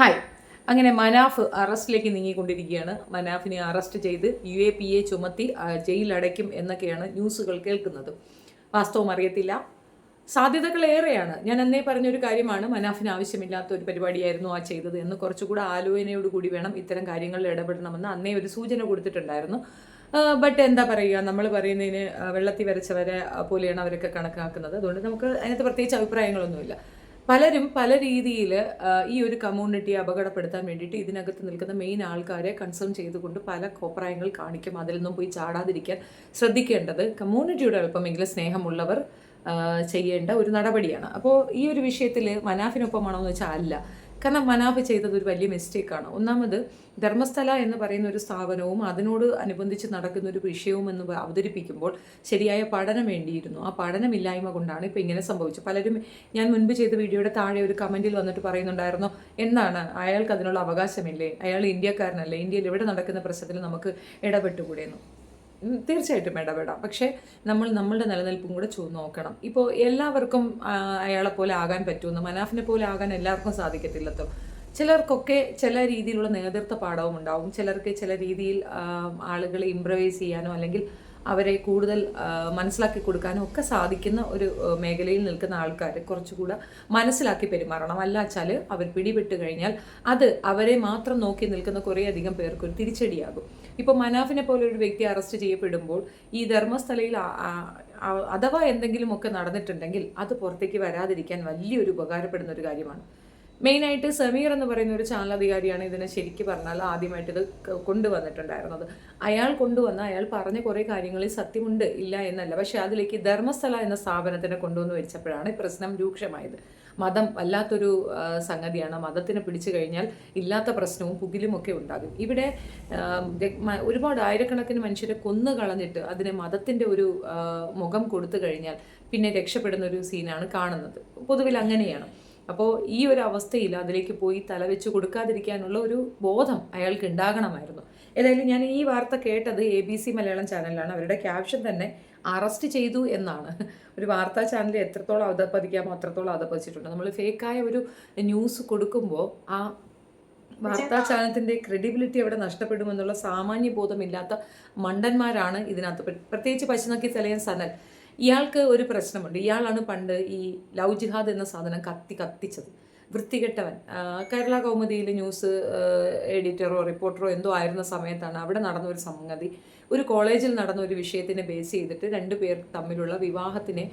Hi. അങ്ങനെ Manaf അറസ്റ്റിലേക്ക് നീങ്ങിക്കൊണ്ടിരിക്കുകയാണ്. മനാഫിനെ arrest ചെയ്ത് UAPA ചുമത്തി ജയിലടയ്ക്കും എന്നൊക്കെയാണ് ന്യൂസുകൾ കേൾക്കുന്നത്. വാസ്തവം അറിയത്തില്ല. സാധ്യതകൾ ഏറെയാണ്. ഞാൻ അന്നേ പറഞ്ഞൊരു കാര്യമാണ്, മനാഫിന് ആവശ്യമില്ലാത്ത ഒരു പരിപാടിയായിരുന്നു ആ ചെയ്തത് എന്ന്. കുറച്ചുകൂടെ ആലോചനയോടുകൂടി വേണം ഇത്തരം കാര്യങ്ങളിൽ ഇടപെടണമെന്ന് അന്നേ ഒരു സൂചന കൊടുത്തിട്ടുണ്ടായിരുന്നു. ബട്ട് എന്താ പറയുക, നമ്മൾ പറയുന്നതിന് വെള്ളത്തിൽ വരച്ചവരെ പോലെയാണ് അവരൊക്കെ കണക്കാക്കുന്നത്. അതുകൊണ്ട് നമുക്ക് അതിനകത്ത് പ്രത്യേകിച്ച് അഭിപ്രായങ്ങളൊന്നുമില്ല. പലരും പല രീതിയിൽ ഈ ഒരു കമ്മ്യൂണിറ്റിയെ അപകടപ്പെടുത്താൻ വേണ്ടിയിട്ട് ഇതിനകത്ത് നിൽക്കുന്ന മെയിൻ ആൾക്കാരെ കൺസേൺ ചെയ്തുകൊണ്ട് പല കോപ്രായങ്ങൾ കാണിക്കും. അതിൽ നിന്നും പോയി ചാടാതിരിക്കാൻ ശ്രദ്ധിക്കേണ്ടത് കമ്മ്യൂണിറ്റിയുടെ അല്പമെങ്കിലും സ്നേഹമുള്ളവർ ചെയ്യേണ്ട ഒരു നടപടിയാണ്. അപ്പോൾ ഈ ഒരു വിഷയത്തിൽ മനാഫിനൊപ്പമാണോ എന്ന് വെച്ചാൽ അല്ല. കാരണം മനാഫ് ചെയ്തത് ഒരു വലിയ മിസ്റ്റേക്കാണ്. ഒന്നാമത് ധർമ്മസ്ഥല എന്ന് പറയുന്ന ഒരു സ്ഥാപനവും അതിനോട് അനുബന്ധിച്ച് നടക്കുന്ന ഒരു വിഷയവും എന്ന് അവതരിപ്പിക്കുമ്പോൾ ശരിയായ പഠനം വേണ്ടിയിരുന്നു. ആ പഠനമില്ലായ്മ കൊണ്ടാണ് ഇപ്പോൾ ഇങ്ങനെ സംഭവിച്ചത്. പലരും ഞാൻ മുൻപ് ചെയ്ത വീഡിയോയുടെ താഴെ ഒരു കമൻറ്റിൽ വന്നിട്ട് പറയുന്നുണ്ടായിരുന്നു, എന്താണ് അയാൾക്ക് അതിനുള്ള അവകാശമില്ലേ, അയാൾ ഇന്ത്യക്കാരനല്ലേ, ഇന്ത്യയിൽ എവിടെ നടക്കുന്ന പ്രശ്നത്തിൽ നമുക്ക് ഇടപെട്ടുകൂടെയെന്നു. തീർച്ചയായിട്ടും ഇടപെടാം. പക്ഷേ നമ്മളുടെ നിലനിൽപ്പും കൂടെ നോക്കണം. ഇപ്പോൾ എല്ലാവർക്കും അയാളെപ്പോലെ ആകാൻ പറ്റുമെന്ന്, മനാഫിനെ പോലെ ആകാൻ എല്ലാവർക്കും സാധിക്കത്തില്ലല്ലോ. ചിലർക്കൊക്കെ ചില രീതിയിലുള്ള നേതൃത്വ പാഠവും ഉണ്ടാവും. ചിലർക്ക് ചില രീതിയിൽ ആളുകളെ ഇംപ്രവൈസ് ചെയ്യാനോ അല്ലെങ്കിൽ അവരെ കൂടുതൽ മനസ്സിലാക്കി കൊടുക്കാനും ഒക്കെ സാധിക്കുന്ന ഒരു മേഖലയിൽ നിൽക്കുന്ന ആൾക്കാർ കുറച്ചുകൂടെ മനസ്സിലാക്കി പെരുമാറണം. അല്ലാച്ചാൽ അവർ പിടിപെട്ട് കഴിഞ്ഞാൽ അത് അവരെ മാത്രം നോക്കി നിൽക്കുന്ന കുറേയധികം പേർക്ക് ഒരു തിരിച്ചടിയാകും. ഇപ്പോൾ മനാഫിനെ പോലെ ഒരു വ്യക്തി അറസ്റ്റ് ചെയ്യപ്പെടുമ്പോൾ ഈ ധർമ്മസ്ഥലയിൽ അഥവാ എന്തെങ്കിലുമൊക്കെ നടന്നിട്ടുണ്ടെങ്കിൽ അത് പുറത്തേക്ക് വരാതിരിക്കാൻ വലിയൊരു ഉപകാരപ്പെടുന്ന ഒരു കാര്യമാണ്. മെയിനായിട്ട് സമീർ എന്ന് പറയുന്ന ഒരു ചാനൽ അധികാരിയാണ് ഇതിനെ ശരിക്കും പറഞ്ഞാൽ ആദ്യമായിട്ട് ഇത് കൊണ്ടുവന്നിട്ടുണ്ടായിരുന്നത്. അയാൾ പറഞ്ഞ കുറേ കാര്യങ്ങളിൽ സത്യമുണ്ട്, ഇല്ല എന്നല്ല. പക്ഷെ അതിലേക്ക് ധർമ്മസ്ഥല എന്ന സ്ഥാപനത്തിനെ കൊണ്ടുവന്ന് വെച്ചപ്പോഴാണ് പ്രശ്നം രൂക്ഷമായത്. മതം വല്ലാത്തൊരു സംഗതിയാണ്. മതത്തിനെ പിടിച്ചു കഴിഞ്ഞാൽ ഇല്ലാത്ത പ്രശ്നവും പുകിലും ഒക്കെ ഉണ്ടാകും. ഇവിടെ ഒരുപാട് ആയിരക്കണക്കിന് മനുഷ്യരെ കൊന്നു കളഞ്ഞിട്ട് അതിനെ മതത്തിൻ്റെ ഒരു മുഖം കൊടുത്തു കഴിഞ്ഞാൽ പിന്നെ രക്ഷപ്പെടുന്ന ഒരു സീനാണ് കാണുന്നത്. പൊതുവിൽ അങ്ങനെയാണ്. അപ്പോൾ ഈ ഒരു അവസ്ഥയിൽ അതിലേക്ക് പോയി തലവെച്ച് കൊടുക്കാതിരിക്കാനുള്ള ഒരു ബോധം അയാൾക്ക് ഉണ്ടാകണമായിരുന്നു. ഏതായാലും ഞാൻ ഈ വാർത്ത കേട്ടത് ABC മലയാളം ചാനലിലാണ്. അവരുടെ ക്യാപ്ഷൻ തന്നെ അറസ്റ്റ് ചെയ്തു എന്നാണ്. ഒരു വാർത്താ ചാനൽ എത്രത്തോളം അധപ്പതിക്കാമോ അത്രത്തോളം അധപ്പതിച്ചിട്ടുണ്ട്. നമ്മൾ ഫേക്കായ ഒരു ന്യൂസ് കൊടുക്കുമ്പോൾ ആ വാർത്താ ചാനലിൻ്റെ ക്രെഡിബിലിറ്റി അവിടെ നഷ്ടപ്പെടുമെന്നുള്ള സാമാന്യ ബോധമില്ലാത്ത മണ്ടന്മാരാണ് ഇതിനകത്ത്. പ്രത്യേകിച്ച് പശുനക്കി തലയൻ സനൽ, ഇയാൾക്ക് ഒരു പ്രശ്നമുണ്ട്. ഇയാളാണ് പണ്ട് ഈ ലവ് ജിഹാദ് എന്ന സാധനം കത്തിച്ചത്. വൃത്തികെട്ടവൻ. കേരള കൗമുദിയിൽ ന്യൂസ് എഡിറ്ററോ റിപ്പോർട്ടറോ എന്തോ ആയിരുന്ന സമയത്താണ് അവിടെ നടന്ന ഒരു സംഗതി, ഒരു കോളേജിൽ നടന്ന ഒരു വിഷയത്തിനെ ബേസ് ചെയ്തിട്ട് രണ്ടുപേർ തമ്മിലുള്ള വിവാഹത്തിനെ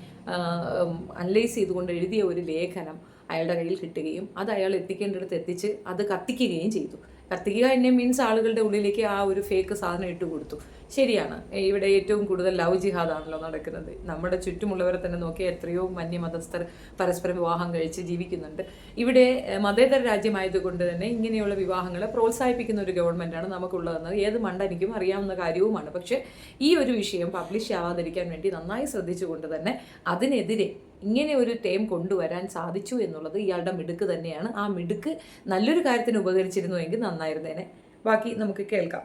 അനലൈസ് ചെയ്തുകൊണ്ട് എഴുതിയ ഒരു ലേഖനം അയാളുടെ കയ്യിൽ കിട്ടുകയും അത് അയാൾ എത്തിക്കേണ്ടടുത്ത് എത്തിച്ച് അത് കത്തിക്കുകയും ചെയ്തു. കത്തിക്കുക എന്നെ മീൻസ് ആളുകളുടെ ഉള്ളിലേക്ക് ആ ഒരു ഫേക്ക് സാധനം ഇട്ട് കൊടുത്തു. ശരിയാണ്, ഇവിടെ ഏറ്റവും കൂടുതൽ ലവ് ജിഹാദാണല്ലോ നടക്കുന്നത്. നമ്മുടെ ചുറ്റുമുള്ളവരെ തന്നെ നോക്കിയാൽ എത്രയോ മതസ്ഥർ പരസ്പരം വിവാഹം കഴിച്ച് ജീവിക്കുന്നുണ്ട്. ഇവിടെ മതേതര രാജ്യമായതുകൊണ്ട് തന്നെ ഇങ്ങനെയുള്ള വിവാഹങ്ങളെ പ്രോത്സാഹിപ്പിക്കുന്ന ഒരു ഗവൺമെൻറ്റാണ് നമുക്കുള്ളതെന്ന് ഏത് മണ്ടനിക്കും അറിയാവുന്ന കാര്യവുമാണ്. പക്ഷേ ഈ ഒരു വിഷയം പബ്ലിഷ് ആവാതിരിക്കാൻ വേണ്ടി നന്നായി ശ്രദ്ധിച്ചുകൊണ്ട് തന്നെ അതിനെതിരെ ഇങ്ങനെ ഒരു ടൈം കൊണ്ടുവരാൻ സാധിച്ചു എന്നുള്ളത് ഇയാളുടെ മിടുക്ക് തന്നെയാണ്. ആ മിടുക്ക് നല്ലൊരു കാര്യത്തിന് ഉപകരിച്ചിരുന്നുവെങ്കിൽ നന്നായിരുന്നേനെ. ബാക്കി നമുക്ക് കേൾക്കാം.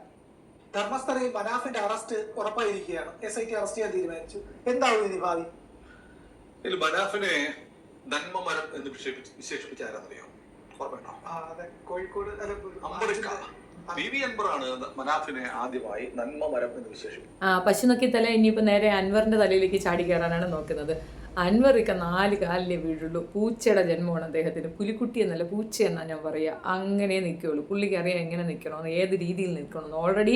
ധർമ്മസ്ഥലയിൽ മനാഫിന്റെ അറസ്റ്റ് ഉറപ്പായിരിക്കുകയാണ്. SIT അറസ്റ്റ് ചെയ്യാൻ തീരുമാനിച്ചു. എന്താവും ഇനി ഭാവി? മനാഫിനെ നന്മമരം എന്ന് വിശേഷിപ്പിച്ച ആരാന്നറിയോ? ഓർമ്മയുണ്ടോ? കോഴിക്കോട് BV അൻവറാണ് മനാഫിനെ ആദ്യമായി നന്മമരം എന്ന് വിശേഷിപ്പിച്ചു. പശുനക്കി തല ഇനിയിപ്പോൾ നേരെ അൻവറിന്റെ തലയിലേക്ക് ചാടി കയറാനാണ് നോക്കുന്നത്. അൻവറിക്ക 4 കാലിലേ വീഴുള്ളൂ. പൂച്ചയുടെ ജന്മമാണ് അദ്ദേഹത്തിന്. പുലിക്കുട്ടി എന്നല്ല, പൂച്ച എന്നാണ് ഞാൻ പറയുക. അങ്ങനെ നിൽക്കുകയുള്ളൂ. പുള്ളിക്ക് അറിയാം എങ്ങനെ നിൽക്കണമെന്ന്, ഏത് രീതിയിൽ നിൽക്കണമെന്ന്. ഓൾറെഡി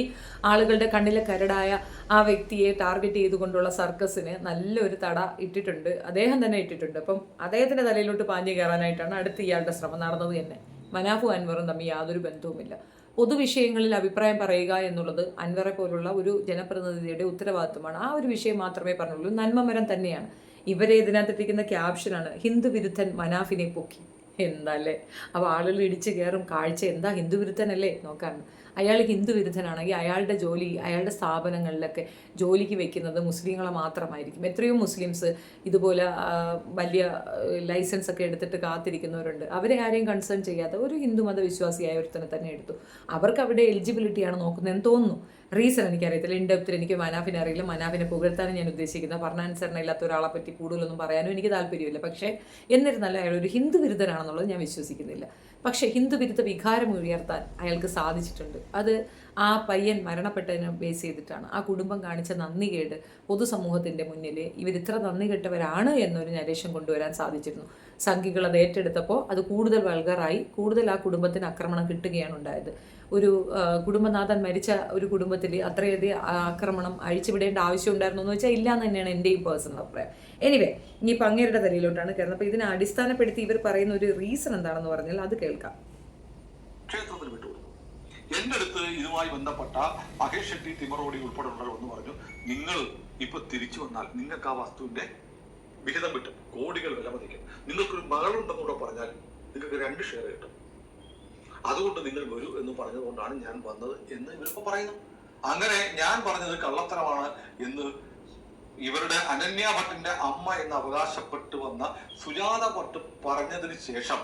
ആളുകളുടെ കണ്ണിലെ കരടായ ആ വ്യക്തിയെ ടാർഗറ്റ് ചെയ്തുകൊണ്ടുള്ള സർക്കസിന് നല്ലൊരു തട ഇട്ടിട്ടുണ്ട്, അദ്ദേഹം തന്നെ ഇട്ടിട്ടുണ്ട്. അപ്പം അദ്ദേഹത്തിൻ്റെ തലയിലോട്ട് പാഞ്ഞു കയറാനായിട്ടാണ് അടുത്ത ഇയാളുടെ ശ്രമം നടന്നത് തന്നെ. മനാഫും അൻവറും തമ്മിൽ യാതൊരു ബന്ധവുമില്ല. പൊതുവിഷയങ്ങളിൽ അഭിപ്രായം പറയുക എന്നുള്ളത് അൻവറെ പോലുള്ള ഒരു ജനപ്രതിനിധിയുടെ ഉത്തരവാദിത്വമാണ്. ആ ഒരു വിഷയം മാത്രമേ പറഞ്ഞുള്ളൂ. നന്മമരം തന്നെയാണ്. ഇവരെ ഇതിനകത്തിട്ടിരിക്കുന്ന ക്യാപ്ഷനാണ് ഹിന്ദു വിരുദ്ധൻ മനാഫിനെ പൊക്കി. എന്താല്ലേ, അപ്പോൾ ആളുകൾ ഇടിച്ചു കയറും. കാഴ്ച എന്താ, ഹിന്ദു വിരുദ്ധനല്ലേ നോക്കാൻ. അയാൾ ഹിന്ദു വിരുദ്ധനാണെങ്കിൽ അയാളുടെ ജോലി, അയാളുടെ സ്ഥാപനങ്ങളിലൊക്കെ ജോലിക്ക് വെക്കുന്നത് മുസ്ലിങ്ങളെ മാത്രമായിരിക്കും. എത്രയോ മുസ്ലിംസ് ഇതുപോലെ വലിയ ലൈസൻസ് ഒക്കെ എടുത്തിട്ട് കാത്തിരിക്കുന്നവരുണ്ട്. അവരെ ആരെയും കൺസേൺ ചെയ്യാത്ത ഒരു ഹിന്ദു മതവിശ്വാസിയായ ഒരുത്തനെ തന്നെ എടുത്തു. അവർക്ക് അവിടെ എലിജിബിലിറ്റിയാണ് നോക്കുന്നതെന്ന് തോന്നുന്നു. റീസൺ എനിക്കറിയത്തില്ല. ഇൻഡെപ്തിൽ എനിക്ക് മനാഫിനെ അറിയില്ല. മനാഫിനെ പുകഴ്ത്താനും ഞാൻ ഉദ്ദേശിക്കുന്നത്. പഠനാനുസരണം ഇല്ലാത്ത ഒരാളെ പറ്റി കൂടുതലൊന്നും പറയാനും എനിക്ക് താല്പര്യമില്ല. പക്ഷേ എന്നിരുന്നാലും അയാൾ ഒരു ഹിന്ദു വിരുദ്ധനാണെന്നുള്ളത് ഞാൻ വിശ്വസിക്കുന്നില്ല. പക്ഷേ ഹിന്ദു വിരുദ്ധ വികാരം ഉയർത്താൻ അയാൾക്ക് സാധിച്ചിട്ടുണ്ട്. അത് ആ പയ്യൻ മരണപ്പെട്ടതിനെ ബേസ് ചെയ്തിട്ടാണ്. ആ കുടുംബം കാണിച്ച നന്ദികേട് പൊതുസമൂഹത്തിൻ്റെ മുന്നിൽ ഇവരിത്ര നന്ദി കെട്ടവരാണ് എന്നൊരു നരേഷൻ കൊണ്ടുവരാൻ സാധിച്ചിരുന്നു. സംഘികൾ അത് ഏറ്റെടുത്തപ്പോൾ അത് കൂടുതൽ വൾഗറായി, കൂടുതൽ ആ കുടുംബത്തിന് ആക്രമണം കിട്ടുകയാണ് ഉണ്ടായത്. ഒരു കുടുംബനാഥൻ മരിച്ച ഒരു കുടുംബത്തിൽ അത്രയധികം ആക്രമണം അഴിച്ചുവിടേണ്ട ആവശ്യം ഉണ്ടായിരുന്നു എന്ന് വെച്ചാൽ ഇല്ല എന്ന് തന്നെയാണ് എൻ്റെയും പേഴ്സണൽ അഭിപ്രായം. എനിവേ, ഇനിയിപ്പോൾ അങ്ങേരുടെ തലയിലോട്ടാണ് കയറുന്നത്. അപ്പോൾ ഇതിനെ അടിസ്ഥാനപ്പെടുത്തി ഇവർ പറയുന്ന ഒരു റീസൺ എന്താണെന്ന് പറഞ്ഞാൽ അത് കേൾക്കാം. ക്ഷേത്രത്തിൽ വിട്ടുകൊടുത്തു. എന്റെ അടുത്ത് ഇതുമായി ബന്ധപ്പെട്ട മഹേഷ് ഷെട്ടി, തിമറോടി ഉൾപ്പെടെയുള്ളവർ എന്ന് പറഞ്ഞു, നിങ്ങൾ ഇപ്പൊ തിരിച്ചു വന്നാൽ നിങ്ങൾക്ക് ആ വസ്തുവിന്റെ വിഹിതം കിട്ടും, കോടികൾ വില മതിക്കും. നിങ്ങൾക്കൊരു മകളുണ്ടെന്നൂടെ പറഞ്ഞാൽ നിങ്ങൾക്ക് 2 ഷെയർ കിട്ടും. അതുകൊണ്ട് നിങ്ങൾ വരൂ എന്ന് പറഞ്ഞതുകൊണ്ടാണ് ഞാൻ വന്നത് എന്ന് ഇവരിപ്പോ പറയുന്നു. അങ്ങനെ ഞാൻ പറഞ്ഞത് കള്ളത്തരമാണ് എന്ന് ഇവരുടെ അനന്യ ഭട്ടിന്റെ അമ്മ എന്ന് അവകാശപ്പെട്ടു വന്ന സുജാത ഭട്ട് പറഞ്ഞതിന് ശേഷം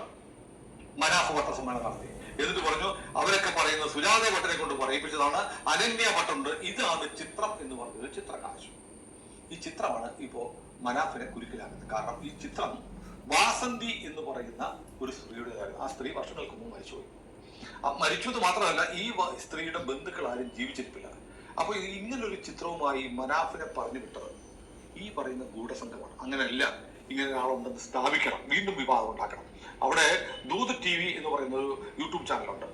മനാഫ് പത്രസമ്മേളനം നടത്തി. എന്നിട്ട് പറഞ്ഞു, അവരൊക്കെ പറയുന്നത് സുജാത ഭട്ടിനെ കൊണ്ട് പറയിപ്പിച്ചതാണ്, അനന്യ ഭട്ടുണ്ട്, ഇതാണ് ചിത്രം എന്ന് പറഞ്ഞത് ചിത്രകാശു. ഈ ചിത്രമാണ് ഇപ്പോ മനാഫിനെ കുരുക്കിലാക്കുന്നത്. കാരണം ഈ ചിത്രം വാസന്തി എന്ന് പറയുന്ന ഒരു സ്ത്രീയുടേതായിരുന്നു. ആ സ്ത്രീ വർഷങ്ങൾക്ക് മുമ്പ് മരിച്ചുപോയി. മരിച്ചത് മാത്രമല്ല, ഈ സ്ത്രീയുടെ ബന്ധുക്കൾ ആരും ജീവിച്ചിരിപ്പില്ല. അപ്പൊ ഇങ്ങനൊരു ചിത്രവുമായി മനാഫിനെ പറഞ്ഞു വിട്ടത് ഈ പറയുന്ന ഗൂഢസംഘമാണ്. അങ്ങനെയല്ല, ഇങ്ങനെ ഒരാളുണ്ടെന്ന് സ്ഥാപിക്കണം, വീണ്ടും വിവാദം ഉണ്ടാക്കണം. അവിടെ ദൂത് TV എന്ന് പറയുന്ന ഒരു യൂട്യൂബ് ചാനലുണ്ട്.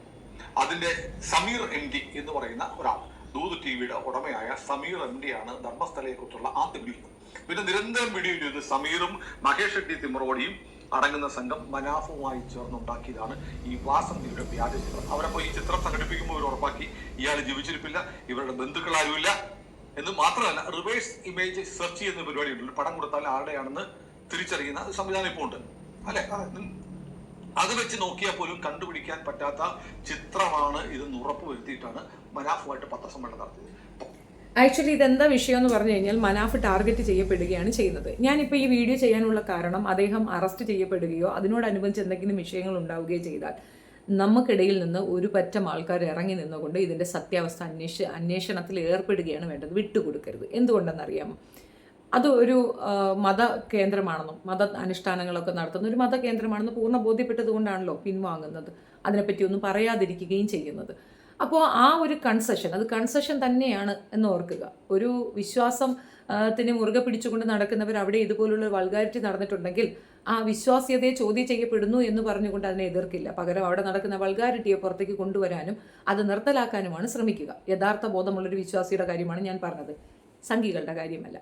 അതിന്റെ സമീർ MD എന്ന് പറയുന്ന ഒരാൾ, ദൂത് TVയുടെ ഉടമയായ സമീർ MD ആണ് ധർമ്മസ്ഥലയെ കുറിച്ചുള്ള ആദ്യ വീഡിയോ. പിന്നെ നിരന്തരം വീഡിയോ ചെയ്ത് സമീറും മഹേഷ് ഷെട്ടി, തിമറോടിയും അടങ്ങുന്ന സംഘം മനാഫുമായി ചേർന്നുണ്ടാക്കിയതാണ് ഈ വാസന്തിയുടെ വ്യാജ ചിത്രം. അവരപ്പോൾ ഈ ചിത്രം സംഘടിപ്പിക്കുമ്പോൾ ഇവർ ഉറപ്പാക്കി ഇയാൾ ജീവിച്ചിരിപ്പില്ല, ഇവരുടെ ബന്ധുക്കൾ ആരുമില്ല എന്ന് മാത്രമല്ല, റിവേഴ്സ് ഇമേജ് സെർച്ച് ചെയ്യുന്ന പരിപാടി ഉണ്ട്. പടം കൊടുത്താൽ ആരുടെയാണെന്ന് തിരിച്ചറിയുന്ന സംവിധാനം ഇപ്പോൾ ഉണ്ട് അല്ലെ? അത് വെച്ച് നോക്കിയാൽ പോലും കണ്ടുപിടിക്കാൻ പറ്റാത്ത ചിത്രമാണ് ഇതെന്ന് ഉറപ്പ് വരുത്തിയിട്ടാണ് മനാഫുമായിട്ട് പത്രസമ്മേളനം നടത്തിയത്. ആക്ച്വലി ഇതെന്താ വിഷയം എന്ന് പറഞ്ഞു കഴിഞ്ഞാൽ മനാഫ് ടാർഗറ്റ് ചെയ്യപ്പെടുകയാണ് ചെയ്യുന്നത്. ഞാനിപ്പോൾ ഈ വീഡിയോ ചെയ്യാനുള്ള കാരണം അദ്ദേഹം അറസ്റ്റ് ചെയ്യപ്പെടുകയോ അതിനോടനുബന്ധിച്ച് എന്തെങ്കിലും വിഷയങ്ങൾ ഉണ്ടാവുകയോ ചെയ്താൽ നമുക്കിടയിൽ നിന്ന് ഒരു പറ്റം ആൾക്കാർ ഇറങ്ങി നിന്നുകൊണ്ട് ഇതിൻ്റെ സത്യാവസ്ഥ അന്വേഷണത്തിൽ ഏർപ്പെടുകയാണ് വേണ്ടത്. വിട്ടുകൊടുക്കരുത്. എന്തുകൊണ്ടെന്നറിയാമോ? അത് ഒരു മത കേന്ദ്രമാണെന്നും മത അനുഷ്ഠാനങ്ങളൊക്കെ നടത്തുന്ന ഒരു മത കേന്ദ്രമാണെന്ന് പൂർണ്ണ ബോധ്യപ്പെട്ടത് കൊണ്ടാണല്ലോ പിൻവാങ്ങുന്നത്, അതിനെപ്പറ്റി ഒന്നും പറയാതിരിക്കുകയും ചെയ്യുന്നത്. അപ്പോൾ ആ ഒരു കൺസെഷൻ, അത് കൺസെഷൻ തന്നെയാണ് എന്ന് ഓർക്കുക. ഒരു വിശ്വാസത്തിന് മുറുകെ പിടിച്ചുകൊണ്ട് നടക്കുന്നവർ അവിടെ ഇതുപോലുള്ള വൾഗാരിറ്റി നടന്നിട്ടുണ്ടെങ്കിൽ ആ വിശ്വാസ്യതയെ ചോദ്യം ചെയ്യപ്പെടുന്നു എന്ന് പറഞ്ഞുകൊണ്ട് അതിനെ എതിർക്കില്ല. പകരം അവിടെ നടക്കുന്ന വൾഗാരിറ്റിയെ പുറത്തേക്ക് കൊണ്ടുവരാനും അത് നിർത്തലാക്കാനുമാണ് ശ്രമിക്കുക. യഥാർത്ഥ ബോധമുള്ളൊരു വിശ്വാസിയുടെ കാര്യമാണ് ഞാൻ പറഞ്ഞത്, സംഘികളുടെ കാര്യമല്ല.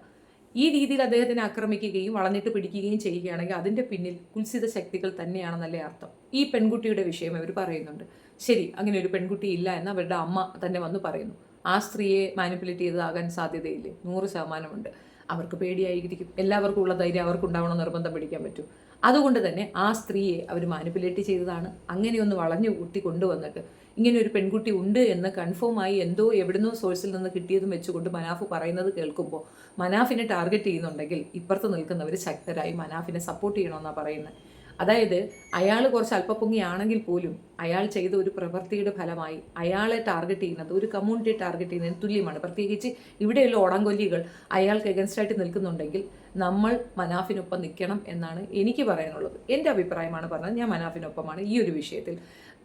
ഈ രീതിയിൽ അദ്ദേഹത്തിനെ ആക്രമിക്കുകയും വളഞ്ഞിട്ട് പിടിക്കുകയും ചെയ്യുകയാണെങ്കിൽ അതിൻ്റെ പിന്നിൽ കുൽസിത ശക്തികൾ തന്നെയാണെന്നല്ലേ അർത്ഥം. ഈ പെൺകുട്ടിയുടെ വിഷയം അവർ പറയുന്നുണ്ട്. ശരി, അങ്ങനെ ഒരു പെൺകുട്ടി ഇല്ല എന്ന് അവരുടെ അമ്മ തന്നെ വന്ന് പറയുന്നു. ആ സ്ത്രീയെ മാനിപ്പുലേറ്റ് ചെയ്തതാകാൻ സാധ്യതയില്ലേ? 100% അവർക്ക് പേടിയായിരിക്കും. എല്ലാവർക്കും ഉള്ള ധൈര്യം അവർക്കുണ്ടാവണം, നിർബന്ധം പിടിക്കാൻ പറ്റും. അതുകൊണ്ട് തന്നെ ആ സ്ത്രീയെ അവർ മാനിപ്പുലേറ്റ് ചെയ്തതാണ്. അങ്ങനെയൊന്ന് വളഞ്ഞു കൂട്ടി കൊണ്ടുവന്നിട്ട് ഇങ്ങനെ ഒരു പെൺകുട്ടി ഉണ്ട് എന്ന് കൺഫേമായി എന്തോ എവിടുന്നോ സോഴ്സിൽ നിന്ന് കിട്ടിയതും വെച്ചുകൊണ്ട് മനാഫ് പറയുന്നത് കേൾക്കുമ്പോൾ മനാഫിനെ ടാർഗറ്റ് ചെയ്യുന്നുണ്ടെങ്കിൽ ഇപ്പുറത്ത് നിൽക്കുന്നവർ ശക്തരായി മനാഫിനെ സപ്പോർട്ട് ചെയ്യണമെന്നാണ് പറയുന്നത്. അതായത് അയാൾ കുറച്ച് അല്പപ്പൊങ്ങിയാണെങ്കിൽ പോലും അയാൾ ചെയ്ത ഒരു പ്രവൃത്തിയുടെ ഫലമായി അയാളെ ടാർഗറ്റ് ചെയ്യുന്നത് ഒരു കമ്മ്യൂണിറ്റിയെ ടാർഗറ്റ് ചെയ്യുന്നതിന് തുല്യമാണ്. പ്രത്യേകിച്ച് ഇവിടെയുള്ള ഓടംകൊല്ലികൾ അയാൾക്ക് എഗൻസ്റ്റായിട്ട് നിൽക്കുന്നുണ്ടെങ്കിൽ നമ്മൾ മനാഫിനൊപ്പം നിൽക്കണം എന്നാണ് എനിക്ക് പറയാനുള്ളത്. എൻ്റെ അഭിപ്രായമാണ് പറഞ്ഞത്. ഞാൻ മനാഫിനൊപ്പമാണ് ഈ ഒരു വിഷയത്തിൽ.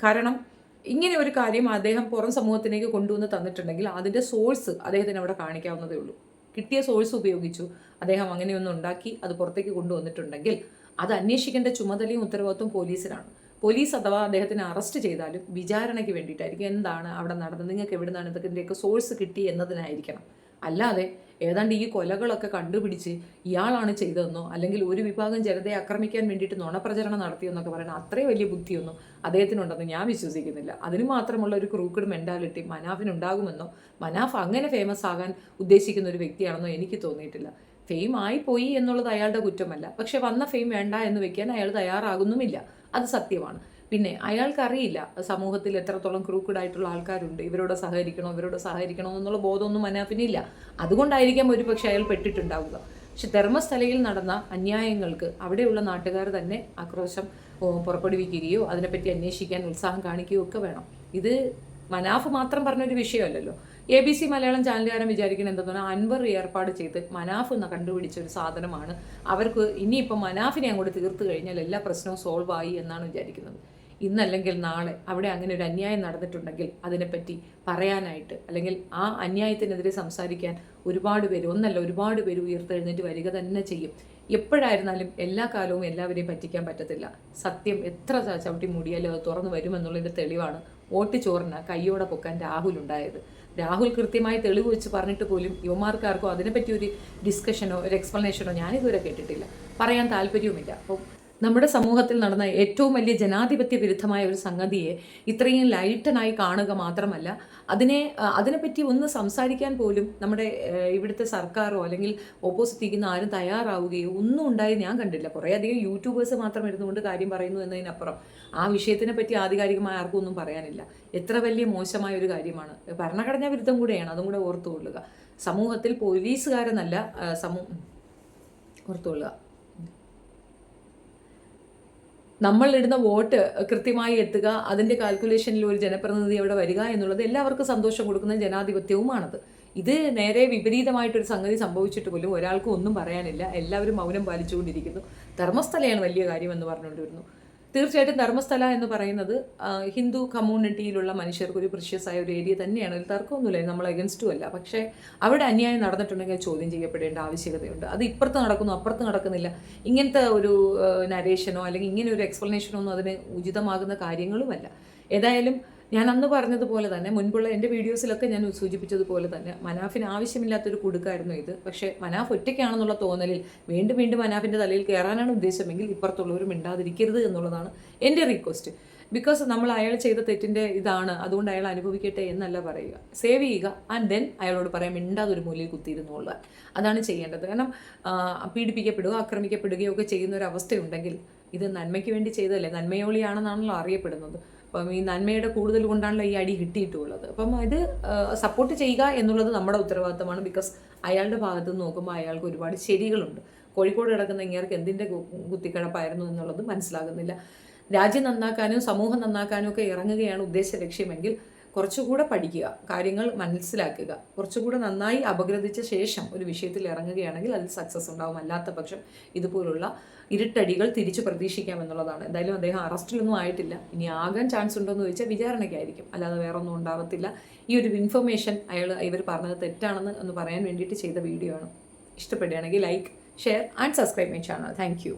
കാരണം ഇങ്ങനെ ഒരു കാര്യം അദ്ദേഹം പുറം സമൂഹത്തിലേക്ക് കൊണ്ടുവന്ന് തന്നിട്ടുണ്ടെങ്കിൽ അതിൻ്റെ സോഴ്സ് അദ്ദേഹത്തിന് അവിടെ കാണിക്കാവുന്നതേ ഉള്ളൂ. കിട്ടിയ സോഴ്സ് ഉപയോഗിച്ചു അദ്ദേഹം അങ്ങനെയൊന്നും ഉണ്ടാക്കി അത് പുറത്തേക്ക് കൊണ്ടുവന്നിട്ടുണ്ടെങ്കിൽ അത് അന്വേഷിക്കേണ്ട ചുമതലയും ഉത്തരവാദിത്വം പോലീസിനാണ്. പോലീസ് അഥവാ അദ്ദേഹത്തിനെ അറസ്റ്റ് ചെയ്താലും വിചാരണയ്ക്ക് വേണ്ടിയിട്ടായിരിക്കും. എന്താണ് അവിടെ നടന്നത്, നിങ്ങൾക്ക് എവിടെ നിന്നാണ് ഇതൊക്കെയൊക്കെ സോഴ്സ് കിട്ടി എന്നതിനായിരിക്കണം. അല്ലാതെ ഏതാണ്ട് ഈ കൊലകളൊക്കെ കണ്ടുപിടിച്ച് ഇയാളാണ് ചെയ്തതെന്നോ അല്ലെങ്കിൽ ഒരു വിഭാഗം ജനതയെ ആക്രമിക്കാൻ വേണ്ടിയിട്ട് നുണപ്രചരണം നടത്തിയെന്നൊക്കെ പറയുന്നത് അത്രയും വലിയ ബുദ്ധിയൊന്നും അദ്ദേഹത്തിനുണ്ടെന്ന് ഞാൻ വിശ്വസിക്കുന്നില്ല. അതിന് മാത്രമുള്ള ഒരു ക്രൂക്കഡ് മെൻറ്റാലിറ്റി മനാഫിനുണ്ടാകുമെന്നോ മനാഫ് അങ്ങനെ ഫേമസ് ആകാൻ ഉദ്ദേശിക്കുന്ന ഒരു വ്യക്തിയാണെന്നോ എനിക്ക് തോന്നിയിട്ടില്ല. ഫെയിം ആയിപ്പോയി എന്നുള്ളത് അയാളുടെ കുറ്റമല്ല. പക്ഷെ വന്ന ഫെയിം വേണ്ട എന്ന് വെക്കാൻ അയാൾ തയ്യാറാകുന്നുമില്ല. അത് സത്യമാണ്. പിന്നെ അയാൾക്കറിയില്ല സമൂഹത്തിൽ എത്രത്തോളം ക്രൂക്കഡായിട്ടുള്ള ആൾക്കാരുണ്ട്, ഇവരോട് സഹകരിക്കണോ എന്നുള്ള ബോധമൊന്നും മനാഫിനില്ല. അതുകൊണ്ടായിരിക്കാം ഒരു പക്ഷേ അയാൾ പെട്ടിട്ടുണ്ടാവുക. പക്ഷെ ധർമ്മസ്ഥലയിൽ നടന്ന അന്യായങ്ങൾക്ക് അവിടെയുള്ള നാട്ടുകാർ തന്നെ ആക്രോശം പുറപ്പെടുവിക്കുകയോ അതിനെപ്പറ്റി അന്വേഷിക്കാൻ ഉത്സാഹം കാണിക്കുകയോ ഒക്കെ വേണം. ഇത് മനാഫ് മാത്രം പറഞ്ഞൊരു വിഷയമല്ലല്ലോ. ABC മലയാളം ചാനലുകാരൻ വിചാരിക്കുന്നത് എന്താണെന്ന് പറഞ്ഞാൽ അൻവർ ഏർപ്പാട് ചെയ്ത് മനാഫ് എന്ന് കണ്ടുപിടിച്ച ഒരു സാധനമാണ്. അവർക്ക് ഇനിയിപ്പോൾ മനാഫിനെ അങ്ങോട്ട് തീർത്തു കഴിഞ്ഞാൽ എല്ലാ പ്രശ്നവും സോൾവ് ആയി എന്നാണ് വിചാരിക്കുന്നത്. ഇന്നല്ലെങ്കിൽ നാളെ അവിടെ അങ്ങനെ ഒരു അന്യായം നടന്നിട്ടുണ്ടെങ്കിൽ അതിനെപ്പറ്റി പറയാനായിട്ട്, അല്ലെങ്കിൽ ആ അന്യായത്തിനെതിരെ സംസാരിക്കാൻ ഒരുപാട് പേര്, ഒന്നല്ല ഒരുപാട് പേര് ഉയർത്തെഴുന്നേറ്റ് വരിക തന്നെ ചെയ്യും. എപ്പോഴായിരുന്നാലും എല്ലാ കാലവും എല്ലാവരെയും പറ്റിക്കാൻ പറ്റത്തില്ല. സത്യം എത്ര ചവിട്ടി മൂടിയാലും അത് തുറന്നു വരുമെന്നുള്ളതിൻ്റെ തെളിവാണ് വോട്ട് ചോറിന് കയ്യോടെ പൊക്കാൻ രാഹുൽ ഉണ്ടായത്. രാഹുൽ കൃത്യമായി തെളിവ് വെച്ച് പറഞ്ഞിട്ട് പോലും യുവമാർക്കാർക്കോ അതിനെപ്പറ്റി ഒരു ഡിസ്കഷനോ ഒരു എക്സ്പ്ലനേഷനോ ഞാനിതുവരെ കേട്ടിട്ടില്ല, പറയാൻ താല്പര്യവുമില്ല. അപ്പോൾ നമ്മുടെ സമൂഹത്തിൽ നടന്ന ഏറ്റവും വലിയ ജനാധിപത്യ വിരുദ്ധമായ ഒരു സംഗതിയെ ഇത്രയും ലൈറ്റനായി കാണുക മാത്രമല്ല, അതിനെപ്പറ്റി ഒന്ന് സംസാരിക്കാൻ പോലും നമ്മുടെ ഇവിടുത്തെ സർക്കാരോ അല്ലെങ്കിൽ ഓപ്പോസിറ്റ് ഇരിക്കുന്ന ആരും തയ്യാറാവുകയോ ഒന്നും ഉണ്ടായി ഞാൻ കണ്ടില്ല. കുറേയധികം യൂട്യൂബേഴ്സ് മാത്രം ഇരുന്നുകൊണ്ട് കാര്യം പറയുന്നു എന്നതിനപ്പുറം ആ വിഷയത്തിനെ പറ്റി ആധികാരികമായ ആർക്കും ഒന്നും പറയാനില്ല. എത്ര വലിയ മോശമായ ഒരു കാര്യമാണ്. ഭരണഘടനാ വിരുദ്ധം കൂടെയാണ്, അതും കൂടെ ഓർത്തുകൊള്ളുക. സമൂഹത്തിൽ പോലീസുകാരെന്നല്ല ഓർത്തുകൊള്ളുക, നമ്മളിടുന്ന വോട്ട് കൃത്യമായി എത്തുക, അതിൻ്റെ കാൽക്കുലേഷനിൽ ഒരു ജനപ്രതിനിധി അവിടെ വരിക എന്നുള്ളത് എല്ലാവർക്കും സന്തോഷം കൊടുക്കുന്ന ജനാധിപത്യവുമാണത്. ഇത് നേരെ വിപരീതമായിട്ടൊരു സംഗതി സംഭവിച്ചിട്ട് പോലും ഒരാൾക്കും ഒന്നും പറയാനില്ല. എല്ലാവരും മൗനം പാലിച്ചുകൊണ്ടിരിക്കുന്നു. ധർമ്മസ്ഥലയാണ് വലിയ കാര്യമെന്ന് പറഞ്ഞുകൊണ്ടിരുന്നു. തീർച്ചയായിട്ടും ധർമ്മസ്ഥല എന്ന് പറയുന്നത് ഹിന്ദു കമ്മ്യൂണിറ്റിയിലുള്ള മനുഷ്യർക്ക് ഒരു പ്രിഷ്യസ് ആയ ഒരു ഏരിയ തന്നെയാണ്. ഒരു തർക്കമൊന്നുമില്ല, നമ്മൾ അഗൻസ്റ്റും അല്ല. പക്ഷേ അവിടെ അന്യായം നടന്നിട്ടുണ്ടെങ്കിൽ ചോദ്യം ചെയ്യപ്പെടേണ്ട ആവശ്യകതയുണ്ട്. അത് ഇപ്പുറത്ത് നടക്കുന്നു അപ്പുറത്ത് നടക്കുന്നില്ല, ഇങ്ങനത്തെ ഒരു നരേഷനോ അല്ലെങ്കിൽ ഇങ്ങനെ ഒരു എക്സ്പ്ലനേഷനോ ഒന്നും അതിന് ഉചിതമാകുന്ന കാര്യങ്ങളുമല്ല. ഏതായാലും ഞാൻ അന്ന് പറഞ്ഞതുപോലെ തന്നെ, മുൻപുള്ള എൻ്റെ വീഡിയോസിലൊക്കെ ഞാൻ സൂചിപ്പിച്ചതുപോലെ തന്നെ, മനാഫിന് ആവശ്യമില്ലാത്തൊരു കുടുക്കായിരുന്നു ഇത്. പക്ഷേ മനാഫ് ഒറ്റയ്ക്കാണെന്നുള്ള തോന്നലിൽ വീണ്ടും വീണ്ടും മനാഫിൻ്റെ തലയിൽ കയറാനാണ് ഉദ്ദേശമെങ്കിൽ ഇപ്പുറത്തുള്ളവർ മിണ്ടാതിരിക്കരുത് എന്നുള്ളതാണ് എൻ്റെ റിക്വസ്റ്റ്. ബിക്കോസ് നമ്മൾ അയാൾ ചെയ്ത തെറ്റിൻ്റെ ഇതാണ്, അതുകൊണ്ട് അയാൾ അനുഭവിക്കട്ടെ എന്നല്ല പറയുക. സേവ് ചെയ്യുക ആൻഡ് ദെൻ അയാളോട് പറയാം മിണ്ടാതൊരു മൂലയിൽ കുത്തിയിരുന്നുകൊള്ളുക. അതാണ് ചെയ്യേണ്ടത്. കാരണം പീഡിപ്പിക്കപ്പെടുകയോ ആക്രമിക്കപ്പെടുകയോ ഒക്കെ ചെയ്യുന്ന ഒരു അവസ്ഥയുണ്ടെങ്കിൽ ഇത് നന്മയ്ക്ക് വേണ്ടി ചെയ്തതല്ലേ, നന്മയോളിയാണെന്നാണല്ലോ അറിയപ്പെടുന്നത്. അപ്പം ഈ നന്മയുടെ കൂടുതൽ കൊണ്ടാണല്ലോ ഈ അടി കിട്ടിയിട്ടുള്ളത്. അപ്പം ഇത് സപ്പോർട്ട് ചെയ്യുക എന്നുള്ളത് നമ്മുടെ ഉത്തരവാദിത്തമാണ്. ബിക്കോസ് അയാളുടെ ഭാഗത്ത് നിന്ന് നോക്കുമ്പോൾ അയാൾക്ക് ഒരുപാട് ശരികളുണ്ട്. കോഴിക്കോട് കിടക്കുന്ന ഇങ്ങേർക്ക് എന്തിൻ്റെ കുത്തിക്കഴപ്പായിരുന്നു എന്നുള്ളത് മനസ്സിലാകുന്നില്ല. രാജ്യം നന്നാക്കാനും സമൂഹം നന്നാക്കാനും ഒക്കെ ഇറങ്ങുകയാണ് ഉദ്ദേശ ലക്ഷ്യമെങ്കിൽ കുറച്ചുകൂടെ പഠിക്കുക, കാര്യങ്ങൾ മനസ്സിലാക്കുക, കുറച്ചുകൂടെ നന്നായി അപഗ്രഥിച്ച ശേഷം ഒരു വിഷയത്തിൽ ഇറങ്ങുകയാണെങ്കിൽ അതിൽ സക്സസ് ഉണ്ടാവും. അല്ലാത്ത പക്ഷം ഇതുപോലുള്ള ഇരുട്ടടികൾ തിരിച്ചു പ്രതീക്ഷിക്കാമെന്നുള്ളതാണ്. എന്തായാലും അദ്ദേഹം അറസ്റ്റിലൊന്നും ആയിട്ടില്ല. ഇനി ആകാൻ ചാൻസ് ഉണ്ടോ എന്ന് ചോദിച്ചാൽ വിചാരണയ്ക്കായിരിക്കും, അല്ലാതെ വേറെ ഒന്നും ഉണ്ടാവത്തില്ല. ഈ ഒരു ഇൻഫർമേഷൻ ഇവർ പറഞ്ഞത് തെറ്റാണെന്ന് ഒന്ന് പറയാൻ വേണ്ടിയിട്ട് ചെയ്ത വീഡിയോ ആണ്. ഇഷ്ടപ്പെടുകയാണെങ്കിൽ like, share and subscribe my channel. Thank you.